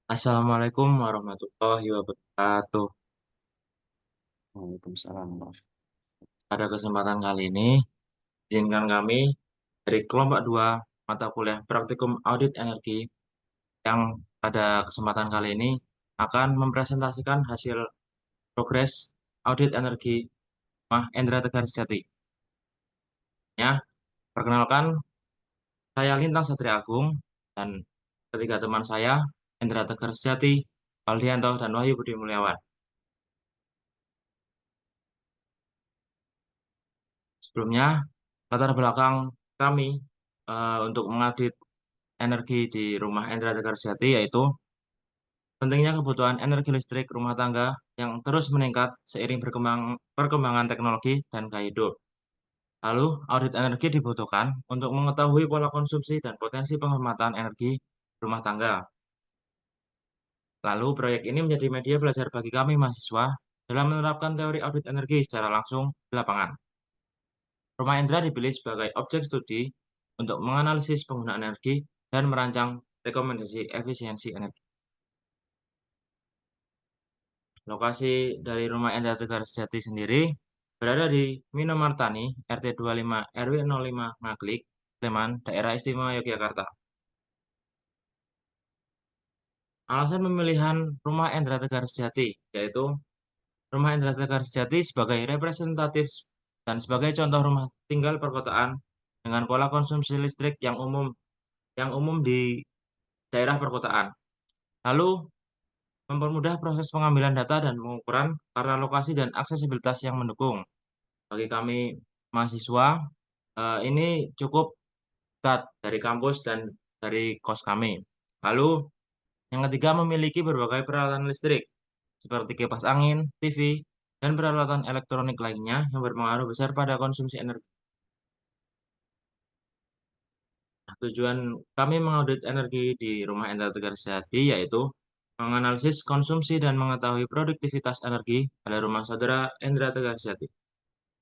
Assalamualaikum warahmatullahi wabarakatuh. Waalaikumsalam, Bang. Pada kesempatan kali ini, izinkan kami dari kelompok 2 mata kuliah Praktikum Audit Energi yang pada kesempatan kali ini akan mempresentasikan hasil progres audit energi Mah Endra Tegar Sejati. Ya, perkenalkan saya Lintang Satria Agung dan ketiga teman saya Endra Tegar Sejati, Aldianto dan Wahyu Budi Mulyawan. Sebelumnya, latar belakang kami untuk mengaudit energi di rumah Endra Tegar Sejati yaitu pentingnya kebutuhan energi listrik rumah tangga yang terus meningkat seiring perkembangan teknologi dan gaya hidup. Lalu, audit energi dibutuhkan untuk mengetahui pola konsumsi dan potensi penghematan energi rumah tangga. Lalu, proyek ini menjadi media belajar bagi kami mahasiswa dalam menerapkan teori audit energi secara langsung di lapangan. Rumah Endra dipilih sebagai objek studi untuk menganalisis penggunaan energi dan merancang rekomendasi efisiensi energi. Lokasi dari Rumah Endra Tegar Sejati sendiri berada di Minomartani, RT 25 RW 05 Ngaglik, Sleman, Daerah Istimewa Yogyakarta. Alasan pemilihan Rumah Endra Tegar Sejati yaitu Rumah Endra Tegar Sejati sebagai representatif dan sebagai contoh rumah tinggal perkotaan dengan pola konsumsi listrik yang umum di daerah perkotaan. Lalu mempermudah proses pengambilan data dan pengukuran karena lokasi dan aksesibilitas yang mendukung. Bagi kami mahasiswa, ini cukup dekat dari kampus dan dari kos kami. Lalu yang ketiga memiliki berbagai peralatan listrik seperti kipas angin, TV, dan peralatan elektronik lainnya yang berpengaruh besar pada konsumsi energi. Nah, tujuan kami mengaudit energi di Rumah Endra Tegar Sejati yaitu menganalisis konsumsi dan mengetahui produktivitas energi pada rumah saudara Endra Tegar Sejati.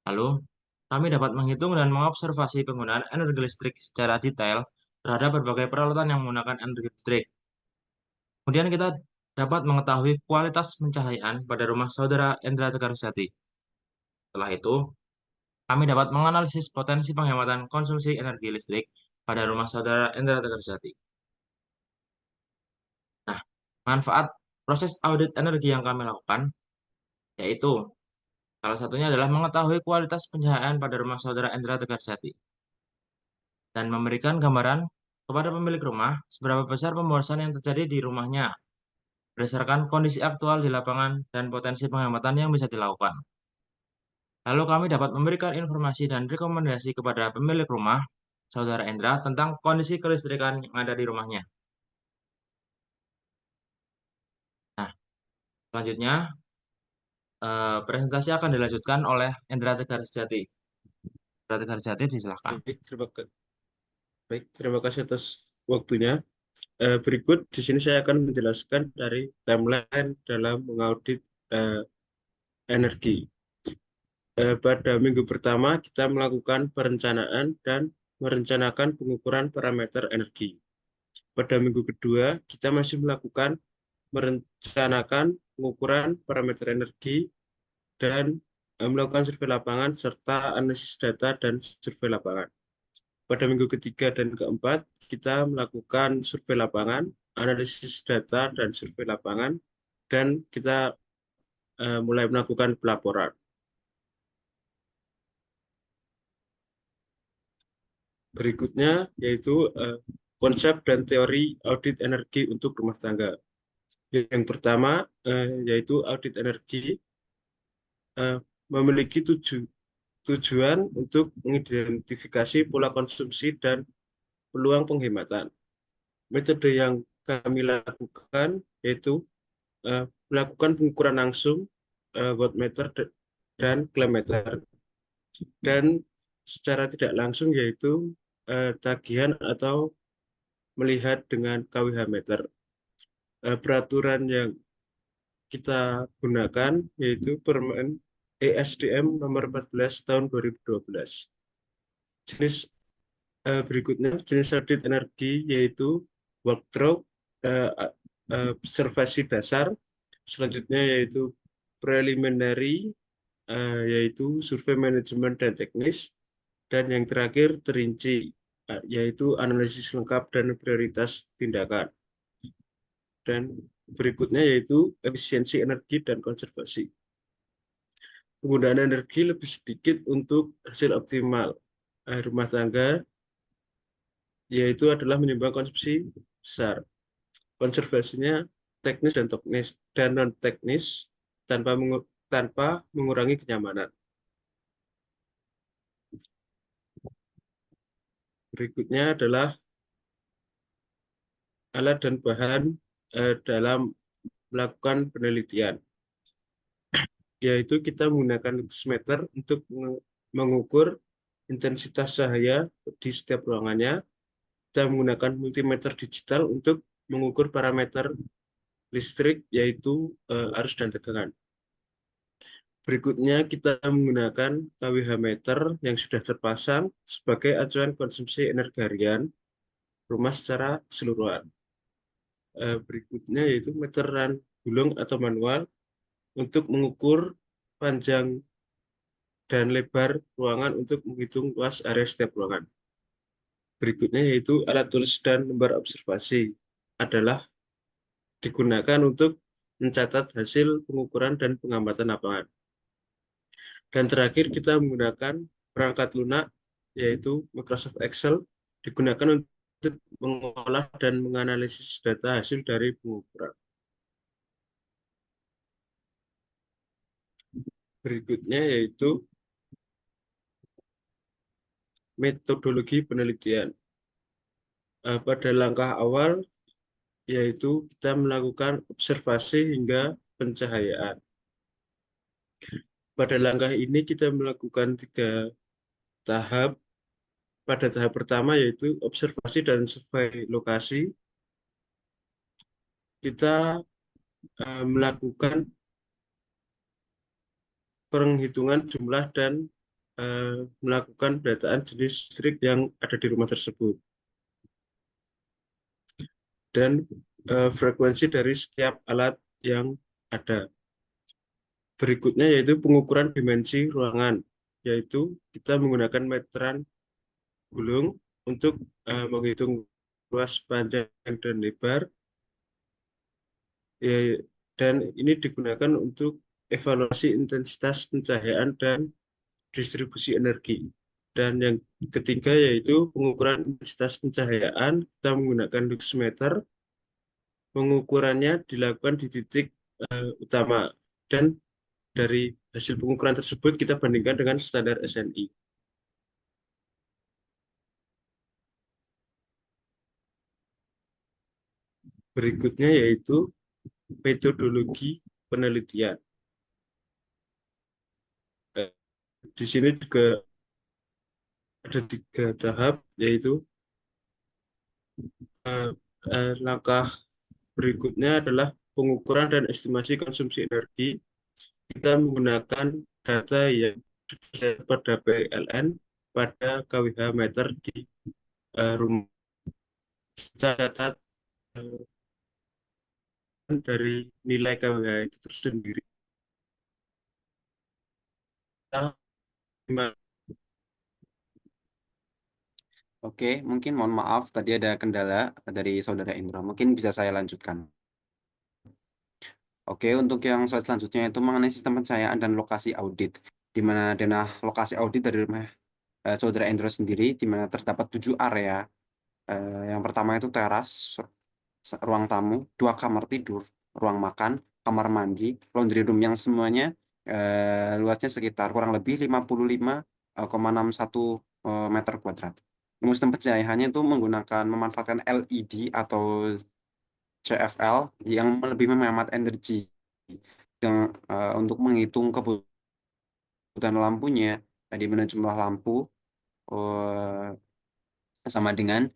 Lalu, kami dapat menghitung dan mengobservasi penggunaan energi listrik secara detail terhadap berbagai peralatan yang menggunakan energi listrik. Kemudian kita dapat mengetahui kualitas pencahayaan pada rumah saudara Endra Tegar Sejati. Setelah itu, kami dapat menganalisis potensi penghematan konsumsi energi listrik pada rumah saudara Endra Tegar Sejati. Nah, manfaat proses audit energi yang kami lakukan yaitu salah satunya adalah mengetahui kualitas pencahayaan pada rumah saudara Endra Tegar Sejati dan memberikan gambaran kepada pemilik rumah seberapa besar pemborosan yang terjadi di rumahnya berdasarkan kondisi aktual di lapangan dan potensi penghematan yang bisa dilakukan. Lalu kami dapat memberikan informasi dan rekomendasi kepada pemilik rumah, Saudara Endra, tentang kondisi kelistrikan yang ada di rumahnya. Nah, selanjutnya presentasi akan dilanjutkan oleh Endra Tegar Sejati. Endra Tegar Sejati, silakan. Baik, terima kasih atas waktunya. Berikut di sini saya akan menjelaskan dari timeline dalam mengaudit eh, energi. Pada minggu pertama, kita melakukan perencanaan dan merencanakan pengukuran parameter energi. Pada minggu kedua, kita masih melakukan merencanakan pengukuran parameter energi dan melakukan survei lapangan serta analisis data dan survei lapangan. Pada minggu ketiga dan keempat, kita melakukan survei lapangan, analisis data dan survei lapangan, dan kita mulai melakukan pelaporan. Berikutnya yaitu konsep dan teori audit energi untuk rumah tangga. Yang pertama yaitu audit energi memiliki tujuan untuk mengidentifikasi pola konsumsi dan peluang penghematan. Metode yang kami lakukan yaitu melakukan pengukuran langsung wattmeter dan klimeter, dan secara tidak langsung yaitu tagihan atau melihat dengan KWH meter. Peraturan yang kita gunakan yaitu Permen ESDM nomor 14 tahun 2012. Jenis berikutnya jenis audit energi yaitu walkthrough, observasi dasar, selanjutnya yaitu preliminary, yaitu survei manajemen dan teknis, dan yang terakhir terinci, yaitu analisis lengkap dan prioritas tindakan. Dan berikutnya yaitu efisiensi energi dan konservasi. Penggunaan energi lebih sedikit untuk hasil optimal rumah tangga, yaitu adalah menyumbang konsumsi besar. Konservasinya teknis dan teknis dan non teknis tanpa mengurangi kenyamanan. Berikutnya adalah alat dan bahan dalam melakukan penelitian, yaitu kita menggunakan luxmeter untuk mengukur intensitas cahaya di setiap ruangannya. Kita menggunakan multimeter digital untuk mengukur parameter listrik, yaitu arus dan tegangan. Berikutnya kita menggunakan KWH meter yang sudah terpasang sebagai acuan konsumsi energi harian rumah secara keseluruhan. Berikutnya yaitu meteran gulung atau manual untuk mengukur panjang dan lebar ruangan untuk menghitung luas area setiap ruangan. Berikutnya yaitu alat tulis dan lembar observasi adalah digunakan untuk mencatat hasil pengukuran dan pengamatan lapangan. Dan terakhir kita menggunakan perangkat lunak, yaitu Microsoft Excel, digunakan untuk mengolah dan menganalisis data hasil dari pengukuran. Berikutnya yaitu metodologi penelitian. Pada langkah awal, yaitu kita melakukan observasi hingga pencahayaan. Pada langkah ini kita melakukan 3 tahap. Pada tahap pertama yaitu observasi dan survei lokasi, kita melakukan penghitungan jumlah dan melakukan pendataan jenis listrik yang ada di rumah tersebut dan frekuensi dari setiap alat yang ada. Berikutnya yaitu pengukuran dimensi ruangan, yaitu kita menggunakan meteran gulung untuk menghitung luas, panjang, dan lebar, ya, dan ini digunakan untuk evaluasi intensitas pencahayaan dan distribusi energi. Dan yang ketiga yaitu pengukuran intensitas pencahayaan, kita menggunakan luxmeter. Pengukurannya dilakukan di titik utama, dan dari hasil pengukuran tersebut kita bandingkan dengan standar SNI. Berikutnya yaitu metodologi penelitian. Eh, Di sini juga ada 3 tahap, yaitu eh, langkah berikutnya adalah pengukuran dan estimasi konsumsi energi. Kita menggunakan data yang sudah pada PLN pada KWH meter di rumah. Kita catat dari nilai KWH itu tersendiri. Kita Oke, mungkin mohon maaf tadi ada kendala dari Saudara Indra. Mungkin bisa saya lanjutkan. Oke, untuk yang slide selanjutnya itu mengenai sistem pencahayaan dan lokasi audit. Di mana dana lokasi audit dari rumah Saudara Indra sendiri, di mana terdapat 7 area. Yang pertama itu teras, ruang tamu, 2 kamar tidur, ruang makan, kamar mandi, laundry room yang semuanya luasnya sekitar kurang lebih 55,61 meter kuadrat. Sistem pencahayaannya itu memanfaatkan LED atau CFL yang lebih menghemat energi yang untuk menghitung kebutuhan lampunya, di mana jumlah lampu sama dengan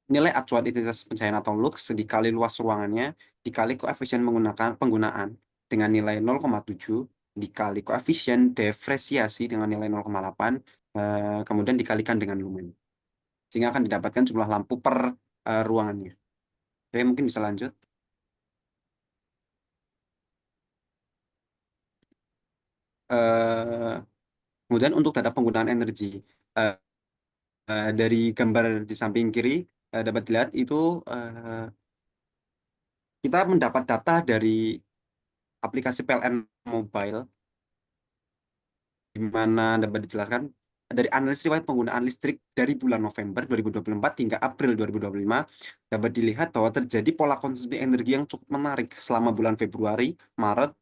nilai acuan intensitas pencahayaan atau lux dikali luas ruangannya dikali koefisien penggunaan dengan nilai 0,7 dikali koefisien diferensiasi dengan nilai 0,8 kemudian dikalikan dengan lumen sehingga akan didapatkan jumlah lampu per ruangannya. Oke, mungkin bisa lanjut. Eh, Kemudian untuk data penggunaan energi, eh, dari gambar di samping kiri dapat dilihat itu kita mendapat data dari aplikasi PLN Mobile, di mana dapat dijelaskan dari analisis riwayat penggunaan listrik dari bulan November 2024 hingga April 2025 dapat dilihat bahwa terjadi pola konsumsi energi yang cukup menarik selama bulan Februari, Maret,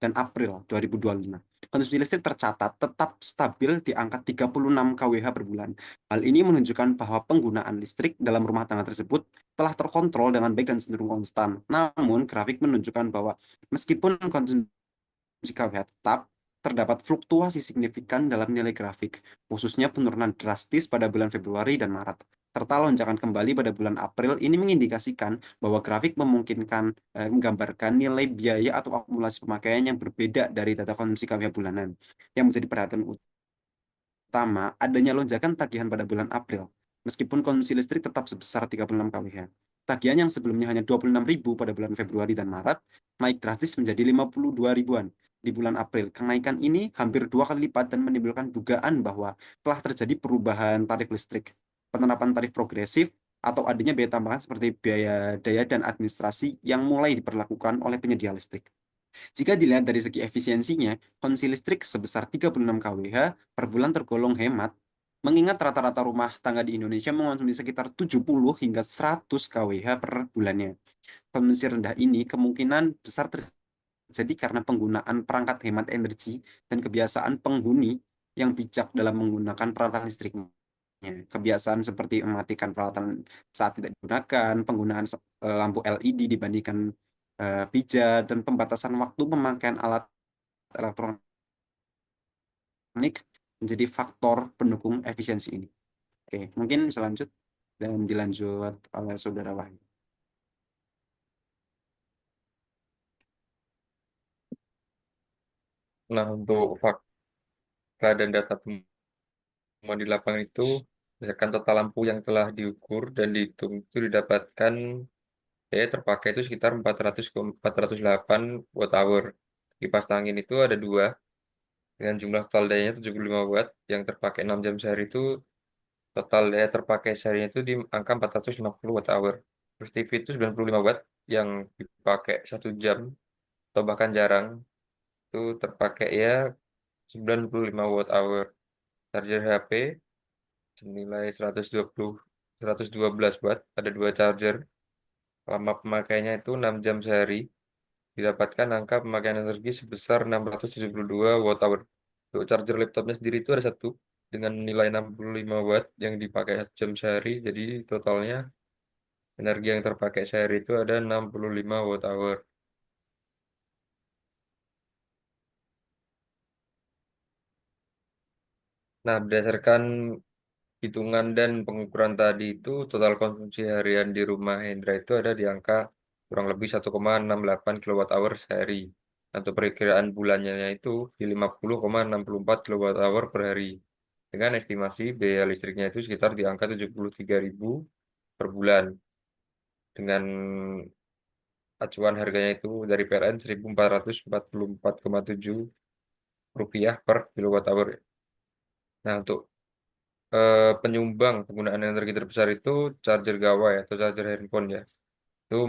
dan April 2025. Konsumsi listrik tercatat tetap stabil di angka 36 kWh per bulan. Hal ini menunjukkan bahwa penggunaan listrik dalam rumah tangga tersebut telah terkontrol dengan baik dan cenderung konstan. Namun, grafik menunjukkan bahwa meskipun konsumsi KWH tetap, terdapat fluktuasi signifikan dalam nilai grafik, khususnya penurunan drastis pada bulan Februari dan Maret, serta lonjakan kembali pada bulan April. Ini mengindikasikan bahwa grafik memungkinkan menggambarkan nilai biaya atau akumulasi pemakaian yang berbeda dari data konsumsi KWH bulanan. Yang menjadi perhatian utama, adanya lonjakan tagihan pada bulan April, meskipun konsumsi listrik tetap sebesar 36 kWh. Tagihan yang sebelumnya hanya 26.000 pada bulan Februari dan Maret, naik drastis menjadi 52 ribuan di bulan April. Kenaikan ini hampir 2 kali lipat dan menimbulkan dugaan bahwa telah terjadi perubahan tarif listrik, penerapan tarif progresif, atau adanya biaya tambahan seperti biaya daya dan administrasi yang mulai diperlakukan oleh penyedia listrik. Jika dilihat dari segi efisiensinya, konsumsi listrik sebesar 36 kWh per bulan tergolong hemat, mengingat rata-rata rumah tangga di Indonesia mengonsumsi sekitar 70 hingga 100 kWh per bulannya. Konsumsi rendah ini kemungkinan besar terjadi karena penggunaan perangkat hemat energi dan kebiasaan penghuni yang bijak dalam menggunakan peralatan listriknya. Kebiasaan seperti mematikan peralatan saat tidak digunakan, penggunaan lampu LED dibandingkan pijat, dan pembatasan waktu pemakaian alat elektronik menjadi faktor pendukung efisiensi ini. Oke, mungkin bisa lanjut dan dilanjut oleh Saudara Wahyu. Nah, untuk fakta dan data temuan di lapangan itu, berdasarkan total lampu yang telah diukur dan dihitung itu didapatkan daya terpakai itu sekitar 408 watt hour. Kipas angin itu ada dua dengan jumlah total dayanya 75 watt, yang terpakai 6 jam sehari itu total daya terpakai seharinya itu di angka 450 watt hour. Terus TV itu 95 watt yang dipakai 1 jam atau bahkan jarang itu terpakai ya 95 watt hour. Charger HP senilai 112 watt, ada dua charger. Lama pemakainya itu 6 jam sehari. Didapatkan angka pemakaian energi sebesar 672 watt hour. Untuk charger laptopnya sendiri itu ada satu dengan nilai 65 watt yang dipakai 1 jam sehari. Jadi totalnya energi yang terpakai sehari itu ada 65 watt hour. Nah, berdasarkan hitungan dan pengukuran tadi itu total konsumsi harian di rumah Hendra itu ada di angka kurang lebih 1,68 kWh sehari. Untuk perkiraan bulannya itu di 50,64 kWh per hari. Dengan estimasi biaya listriknya itu sekitar di angka 73.000 per bulan. Dengan acuan harganya itu dari PLN 1.444,7 rupiah per kilowatt-hour. Nah, untuk penyumbang penggunaan energi terbesar itu charger gawai atau charger handphone ya. Itu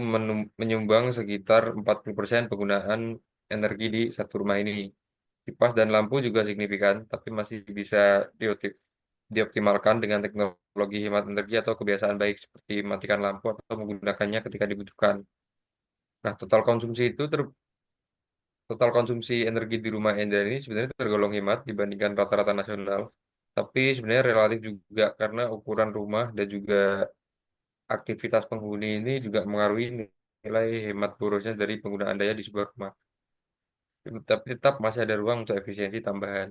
menyumbang sekitar 40% penggunaan energi di satu rumah ini. Kipas dan lampu juga signifikan, tapi masih bisa dioptimalkan dengan teknologi hemat energi atau kebiasaan baik seperti matikan lampu atau menggunakannya ketika dibutuhkan. Nah, total konsumsi energi di rumah Anda ini sebenarnya tergolong hemat dibandingkan rata-rata nasional. Tapi sebenarnya relatif juga karena ukuran rumah dan juga aktivitas penghuni ini juga mengaruhi nilai hemat borosnya dari penggunaan daya di sebuah rumah. Tapi tetap masih ada ruang untuk efisiensi tambahan.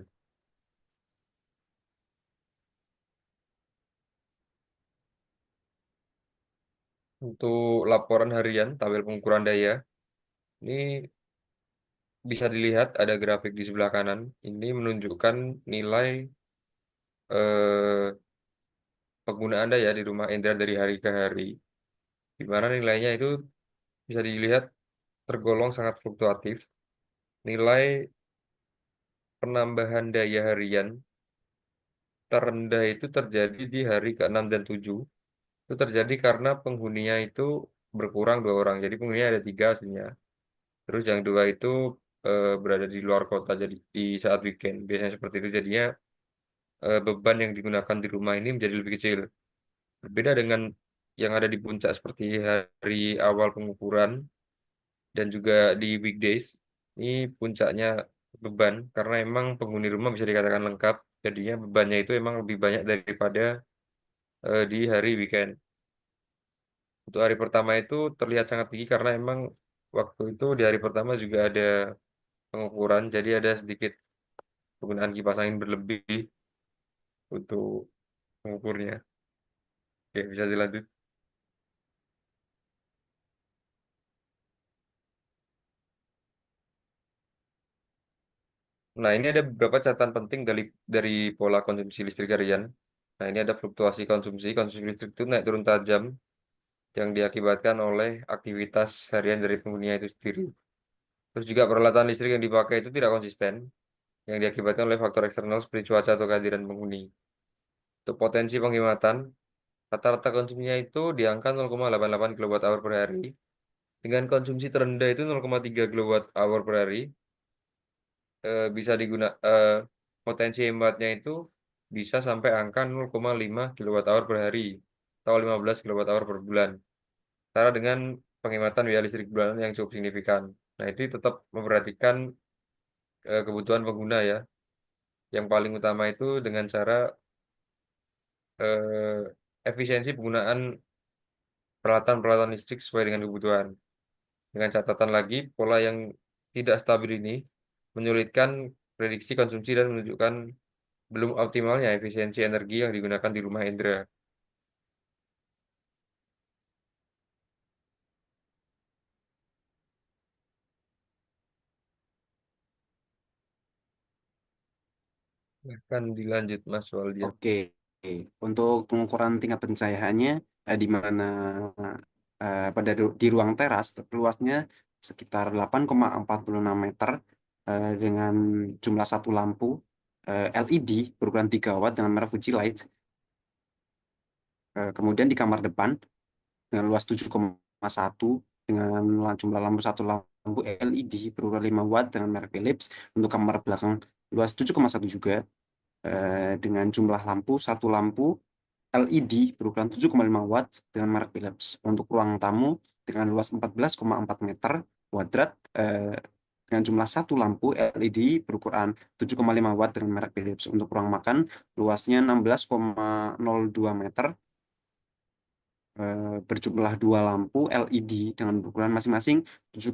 Untuk laporan harian tabel pengukuran daya, ini bisa dilihat ada grafik di sebelah kanan. Ini menunjukkan nilai eh, penggunaan daya di rumah Anda dari hari ke hari, di mana nilainya itu bisa dilihat tergolong sangat fluktuatif. Nilai penambahan daya harian terendah itu terjadi di hari ke-6 dan 7. Itu terjadi karena penghuninya itu berkurang 2 orang. Jadi penghuninya ada 3 aslinya. Terus yang 2 itu berada di luar kota. Jadi di saat weekend. Biasanya seperti itu. Jadinya beban yang digunakan di rumah ini menjadi lebih kecil. Berbeda dengan yang ada di puncak seperti hari awal pengukuran dan juga di weekdays. Ini puncaknya beban karena emang penghuni rumah bisa dikatakan lengkap. Jadinya bebannya itu emang lebih banyak daripada di hari weekend. Untuk hari pertama itu terlihat sangat tinggi karena emang waktu itu di hari pertama juga ada pengukuran, jadi ada sedikit penggunaan kipas angin berlebih untuk mengukurnya. Oke, bisa dilanjut. Nah, ini ada beberapa catatan penting dari pola konsumsi listrik harian. Nah, ini ada fluktuasi konsumsi. Konsumsi listrik itu naik turun tajam yang diakibatkan oleh aktivitas harian dari penghuninya itu sendiri. Terus juga peralatan listrik yang dipakai itu tidak konsisten, yang diakibatkan oleh faktor eksternal seperti cuaca atau kehadiran penghuni. Untuk potensi penghematan, rata-rata konsumsinya itu di angka 0,88 kWh per hari, dengan konsumsi terendah itu 0,3 kWh per hari. Bisa potensi hematnya itu bisa sampai angka 0,5 kWh per hari atau 15 kWh per bulan. Setara dengan penghematan biaya listrik bulanan yang cukup signifikan. Nah, itu tetap memperhatikan kebutuhan pengguna ya. Yang paling utama itu dengan cara eh, efisiensi penggunaan peralatan-peralatan listrik sesuai dengan kebutuhan. Dengan catatan lagi, pola yang tidak stabil ini menyulitkan prediksi konsumsi dan menunjukkan belum optimalnya efisiensi energi yang digunakan di rumah Indra. Akan dilanjut Mas Waldia. Oke, untuk pengukuran tingkat pencahayaannya di mana di ruang teras luasnya sekitar 8,46 meter dengan jumlah satu lampu LED berukuran 3 watt dengan merek Fuji Light. Kemudian di kamar depan dengan luas 7,1 dengan jumlah lampu satu lampu LED berukuran 5 watt dengan merek Philips. Untuk kamar belakang luas 7,1 juga dengan jumlah lampu satu lampu LED berukuran 7,5 watt dengan merek Philips. Untuk ruang tamu dengan luas 14,4 meter kuadrat dengan jumlah satu lampu LED berukuran 7,5 watt dengan merek Philips. Untuk ruang makan luasnya 16,02 meter berjumlah dua lampu LED dengan ukuran masing-masing 7,5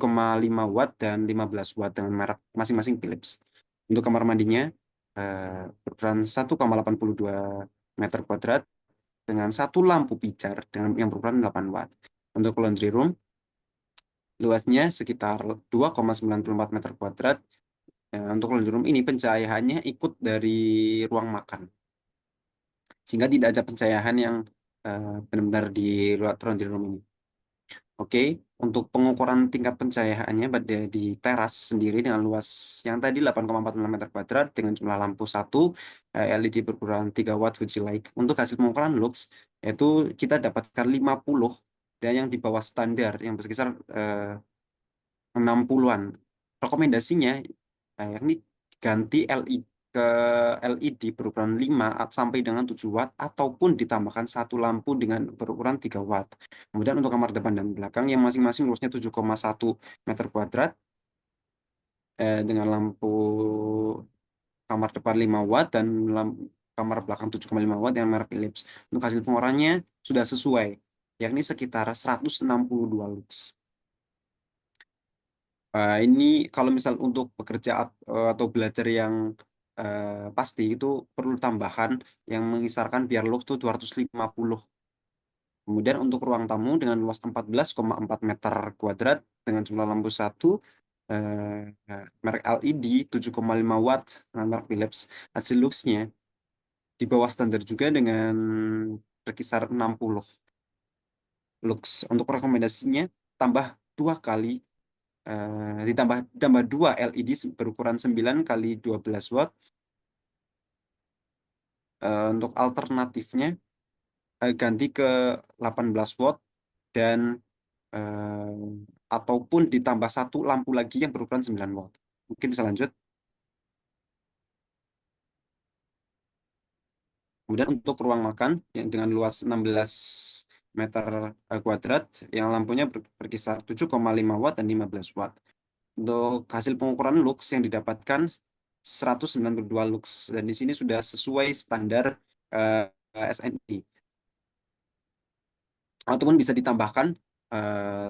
watt dan 15 watt dengan merek masing-masing Philips. Untuk kamar mandinya berukuran 1,82 meter kuadrat dengan satu lampu pijar dengan yang berukuran 8 watt. Untuk laundry room luasnya sekitar 2,94 meter kuadrat. Untuk laundry room ini pencahayaannya ikut dari ruang makan, sehingga tidak ada pencahayaan yang benar-benar di luar laundry room ini. Oke, untuk pengukuran tingkat pencahayaannya pada di teras sendiri dengan luas yang tadi 8,46 meter kuadrat dengan jumlah lampu satu LED berukuran 3 watt Fuji Light. Untuk hasil pengukuran lux yaitu kita dapatkan 50 dan yang di bawah standar yang berkisar 60-an. Rekomendasinya yakni ganti LED ke LED berukuran 5 sampai dengan 7 watt ataupun ditambahkan satu lampu dengan berukuran 3 watt. Kemudian untuk kamar depan dan belakang yang masing-masing luasnya 7,1 meter kuadrat dengan lampu kamar depan 5 watt dan kamar belakang 7,5 watt yang merek Philips. Untuk hasil pengukurannya sudah sesuai, yakni sekitar 162 lux. Ini kalau misal untuk bekerja atau belajar yang pasti itu perlu tambahan yang mengisarkan biar lux itu 250. Kemudian untuk ruang tamu dengan luas 14,4 meter kuadrat dengan jumlah lampu satu merek LED 7,5 watt dengan merek Philips. Hasil luxnya di bawah standar juga dengan berkisar 60 lux. Untuk rekomendasinya tambah 2 kali ditambah 2 LED berukuran 9 kali 12 watt. Untuk alternatifnya ganti ke 18 watt dan ataupun ditambah satu lampu lagi yang berukuran 9 watt. Mungkin bisa lanjut. Kemudian untuk ruang makan yang dengan luas 16 meter kuadrat, yang lampunya berkisar 7,5 watt dan 15 watt. Untuk hasil pengukuran lux yang didapatkan 192 lux, dan di sini sudah sesuai standar SNI. Ataupun bisa ditambahkan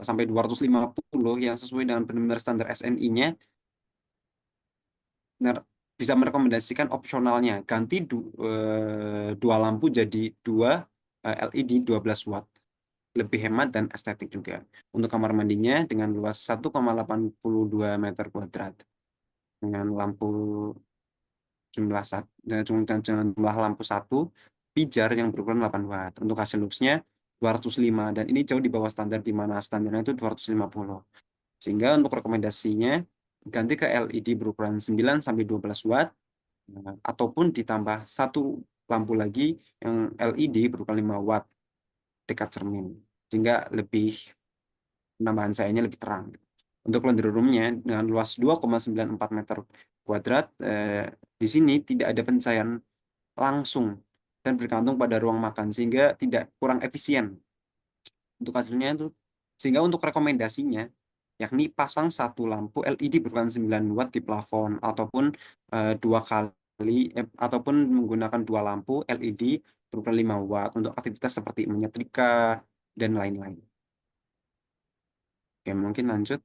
sampai 250 yang sesuai dengan benar-benar standar SNI-nya. Bisa merekomendasikan opsionalnya ganti 2 lampu jadi 2 LED 12 watt, lebih hemat dan estetik juga. Untuk kamar mandinya dengan luas 1,82 meter kuadrat dengan lampu jumlah lampu 1 pijar yang berukuran 8 watt. Untuk hasil luxnya 205, dan ini jauh di bawah standar, di mana standarnya itu 250. Sehingga untuk rekomendasinya ganti ke LED berukuran 9 sampai 12 watt ataupun ditambah satu lampu lagi yang LED berukuran 5 watt dekat cermin, sehingga lebih penambahan cahayanya lebih terang. Untuk laundry roomnya dengan luas 2,94 meter kuadrat, di sini tidak ada pencahayaan langsung dan bergantung pada ruang makan, sehingga tidak kurang efisien untuk hasilnya itu. Sehingga untuk rekomendasinya yakni pasang satu lampu LED berukuran 9 watt di plafon ataupun 2 kali ataupun menggunakan 2 lampu LED berukuran 5 watt untuk aktivitas seperti menyetrika dan lain-lain. Oke, mungkin lanjut.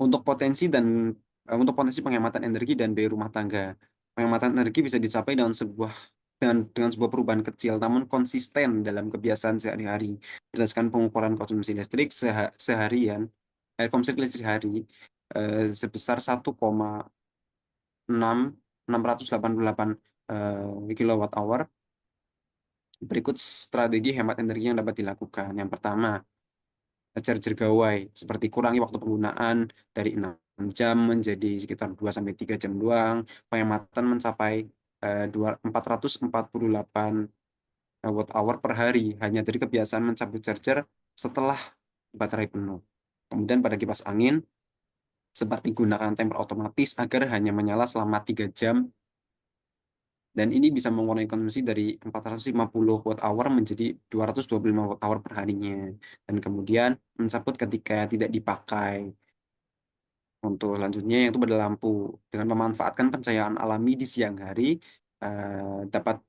Untuk potensi penghematan energi dan biaya rumah tangga. Penghematan energi bisa dicapai dengan sebuah perubahan kecil namun konsisten dalam kebiasaan sehari-hari berdasarkan pengukuran konsumsi listrik seharian, konsumsi listrik hari sebesar 1,688 kilowatt hour. Berikut strategi hemat energi yang dapat dilakukan. Yang pertama, charger gawai, seperti kurangi waktu penggunaan dari 6 jam menjadi sekitar 2-3 jam doang. Penghematan mencapai 448 watt hour per hari hanya dari kebiasaan mencabut charger setelah baterai penuh. Kemudian pada kipas angin, seperti gunakan timer otomatis agar hanya menyala selama 3 jam, dan ini bisa mengurangi konsumsi dari 450 watt hour menjadi 225 watt hour per harinya. Dan kemudian mencabut ketika tidak dipakai. Untuk selanjutnya yaitu pada lampu, dengan memanfaatkan pencahayaan alami di siang hari dapat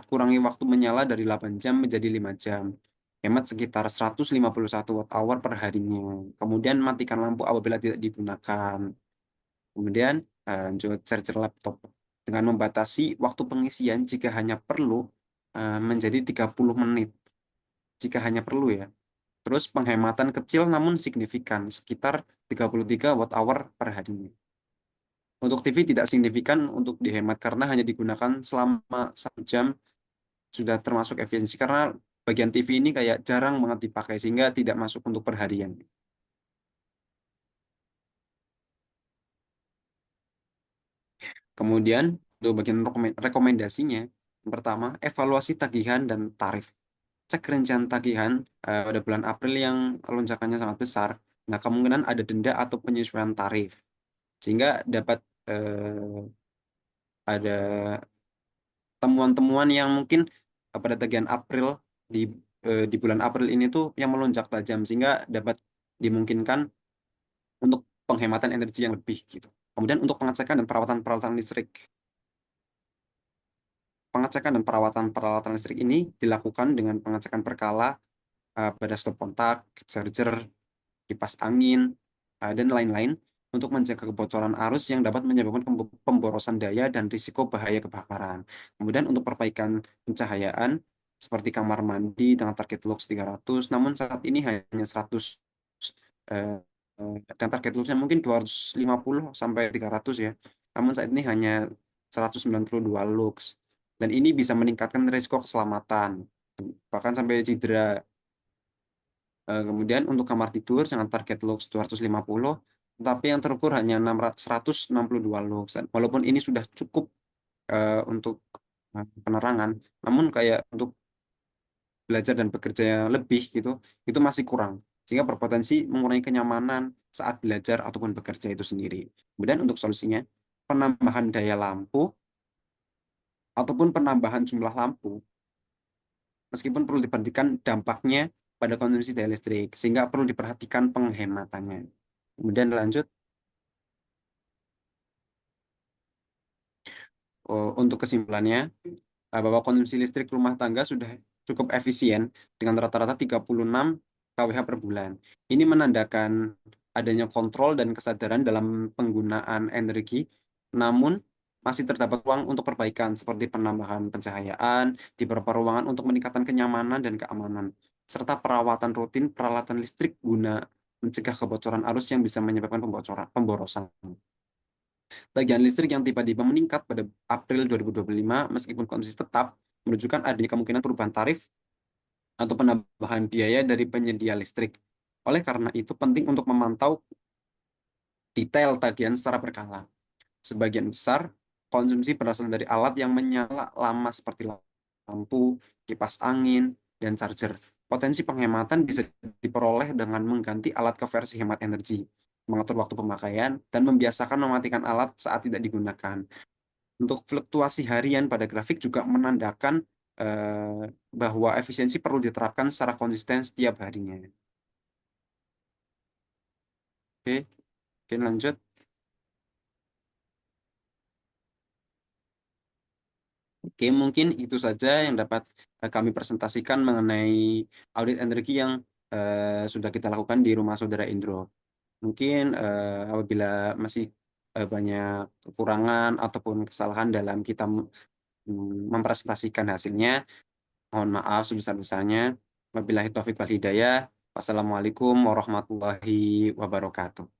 kurangi waktu menyala dari 8 jam menjadi 5 jam. Hemat sekitar 151 watt hour per harinya. Kemudian matikan lampu apabila tidak digunakan. Kemudian lanjut charger laptop dengan membatasi waktu pengisian jika hanya perlu menjadi 30 menit. Jika hanya perlu ya. Terus penghematan kecil namun signifikan sekitar 33 watt hour per harinya. Untuk TV tidak signifikan untuk dihemat karena hanya digunakan selama 1 jam sudah termasuk efisiensi, karena bagian TV ini kayak jarang banget dipakai sehingga tidak masuk untuk perharian. Kemudian untuk bagian rekomendasinya, yang pertama, evaluasi tagihan dan tarif. Cek rincian tagihan pada bulan April yang lonjakannya sangat besar. Nah, kemungkinan ada denda atau penyesuaian tarif. Sehingga dapat ada temuan-temuan yang mungkin pada tagihan April di bulan April ini tuh yang melonjak tajam, sehingga dapat dimungkinkan untuk penghematan energi yang lebih gitu. Kemudian untuk pengecekan dan perawatan peralatan listrik. Pengecekan dan perawatan peralatan listrik ini dilakukan dengan pengecekan berkala pada stop kontak, charger, kipas angin, dan lain-lain untuk mencegah kebocoran arus yang dapat menyebabkan pemborosan daya dan risiko bahaya kebakaran. Kemudian untuk perbaikan pencahayaan seperti kamar mandi dengan target lux 300, namun saat ini hanya 100, dan target luxnya mungkin 250 sampai 300 ya. Namun saat ini hanya 192 lux. Dan ini bisa meningkatkan risiko keselamatan, bahkan sampai cedera. Kemudian untuk kamar tidur dengan target lux 250, tapi yang terukur hanya 162 lux. Dan walaupun ini sudah cukup untuk penerangan, namun kayak untuk belajar dan bekerja lebih gitu, itu masih kurang. Sehingga berpotensi mengurangi kenyamanan saat belajar ataupun bekerja itu sendiri. Kemudian untuk solusinya, penambahan daya lampu ataupun penambahan jumlah lampu, meskipun perlu diperhatikan dampaknya pada konsumsi daya listrik, sehingga perlu diperhatikan penghematannya. Kemudian lanjut, untuk kesimpulannya, bahwa konsumsi listrik rumah tangga sudah cukup efisien dengan rata-rata 36 kWh per bulan. Ini menandakan adanya kontrol dan kesadaran dalam penggunaan energi, namun masih terdapat ruang untuk perbaikan seperti penambahan pencahayaan di beberapa ruangan untuk meningkatkan kenyamanan dan keamanan, serta perawatan rutin peralatan listrik guna mencegah kebocoran arus yang bisa menyebabkan pemborosan. Tagihan listrik yang tiba-tiba meningkat pada April 2025 meskipun konsumsi tetap menunjukkan adanya kemungkinan perubahan tarif atau penambahan biaya dari penyedia listrik. Oleh karena itu penting untuk memantau detail tagihan secara berkala. Sebagian besar konsumsi berasal dari alat yang menyala lama seperti lampu, kipas angin, dan charger. Potensi penghematan bisa diperoleh dengan mengganti alat ke versi hemat energi, mengatur waktu pemakaian, dan membiasakan mematikan alat saat tidak digunakan. Untuk fluktuasi harian pada grafik juga menandakan bahwa efisiensi perlu diterapkan secara konsisten setiap harinya. Oke, oke lanjut. Oke, mungkin itu saja yang dapat kami presentasikan mengenai audit energi yang sudah kita lakukan di rumah saudara Indro. Mungkin apabila masih banyak kekurangan ataupun kesalahan dalam kita mempresentasikan hasilnya, mohon maaf sebesar-besarnya. Wabillahi taufiq wal hidayah. Wassalamualaikum warahmatullahi wabarakatuh.